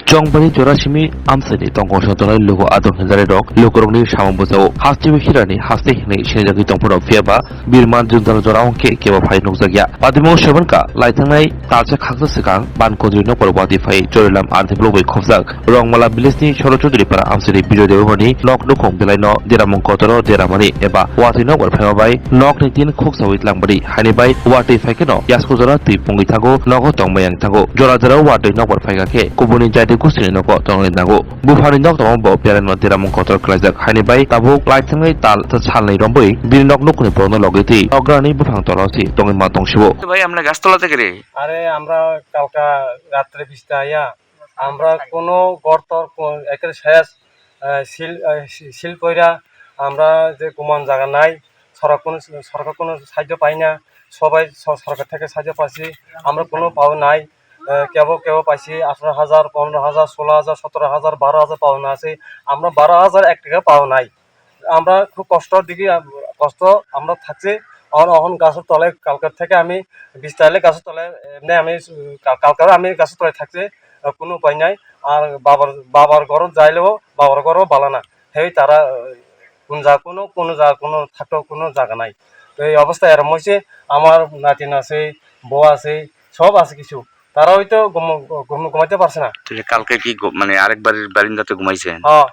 Jongbani Jorashimi Amsani Tongo Shotona Lugo Adon Hezarok, Lukoroni Shambuzo, Hastivi Hirani, Hasti Hini, Shinjaki Tompo Fiaba, Birman Jundan Zoranke, Keva Pai Nogzagia, Padimo Shavanka, Laitanai, Tarja Haksakan, Bankodino Porwadi Fai, Jorelam Antiblo Kovzak, Rongmala Bilisni, Shorotudripara Amsani, Bijo Devoni, Nok Nukum, Delano, Deramon Kotoro, Deramani, Eba, Watino, Pemabai, Nok Nitin Cooks with Lambari, Hanibai, Wati Fakeno, Yaskuzara, Tipungitago, Nogo Tongmayang Tango, Jorazara, Wati Nokor Fagake, Kubuni Jati Kusini Noko Tongago, Bufani Nok Tombo, Piran Deramon Kotor Klazak, Hanibai, Tabu, Lighting Tal, Chanley Rombui, Binok Nukuni Bono Logiti, Ograni Bufang Torosi, Tongin Matong Shivo. ভাই আমরা গাছতলা থেকে রে আরে আমরা কালকা রাত্রে বৃষ্টি আইয়া আমরা কোনো গর্তর একের শেষ শিল পইরা আমরা যে ঘুমান জায়গা নাই সরকার কোনো সাহায্য পাই না সবাই সরকার থেকে সাহায্য পাচ্ছি আমরা কোনো পাও নাই কেউ পাইছি 18,000 15,000 16,000 17,000 12,000 পাওনা আছে আমরা 12,000 এক টাকা পাও নাই আমরা খুব কষ্টর দিকে কষ্ট আমরা থাকছি আর এখন গাছের তলায় কালকার থেকে আমি 20 তাইলে গাছের তলায় এমনি আমি কালকার আমি গাছের তলায় থাকছি কোনো উপায় নাই আর বাবার ঘর যাইলেও বাবার ঘরও ভালো না সেই তারা কোনো থাকতেও কোনো জায়গা নাই তো এই অবস্থায় এরম হয়েছে আমার নাতিন আছে বউ আছে সব আছে কিছু তারা হয়তো ঘুমাইতে পারছে না কালকে কি মানে আরেকবার বারিন্দাতে ঘুমাইছেন হ্যাঁ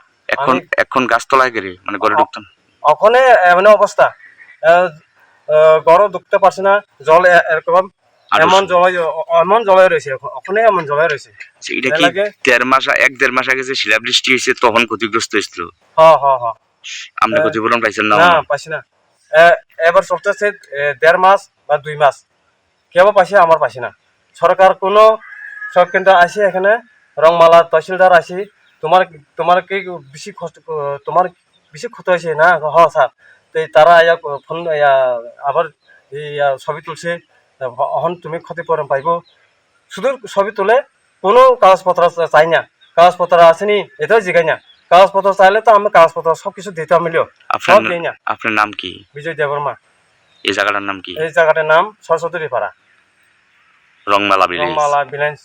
এখন গাছতলায় গেলে মানে ঘরে ঢুকতেন ওখানে এমন অবস্থা ঘরও ঢুকতে পারছে না জল এরকম এমন জলে রয়েছে ওখানে এমন জলে রয়েছে এটা কি 1.5 মাস আগে যে শিলাবৃষ্টি হয়েছে তখন ক্ষতিগ্রস্ত হয়েছিল হ্যাঁ হ্যাঁ হ্যাঁ আপনি ক্ষতিপূরণ পাইছেন না না পাইছি না এবার চলতেছে 1.5 মাস বা 2 মাস কেউ পাইছে আমার পাইছি না সরকার কোনো সব কিন্তু আসি এখানে রংমালা তহসিলদার আসি তোমার কি বেশি কষ্ট তোমার বেশি ক্ষতি হয়েছে না হ্যাঁ স্যার তো তারা ফোন আবার ছবি তুলছে এখন তুমি ক্ষতিপূরণ পাইব শুধু ছবি তুলে কোনো কাগজপত্র চাই না কাগজপত্র আসেনি এটাও জিগাই না কাগজপত্র চাইলে তো আমি কাগজপত্র সবকিছু দিতে মিলিও সব দিই না আপনার নাম কি বিজয় দেববর্মা এই জায়গাটার নাম কি এই জায়গাটার নাম সরস্বতী পাড়া রংমালা ভিলেজ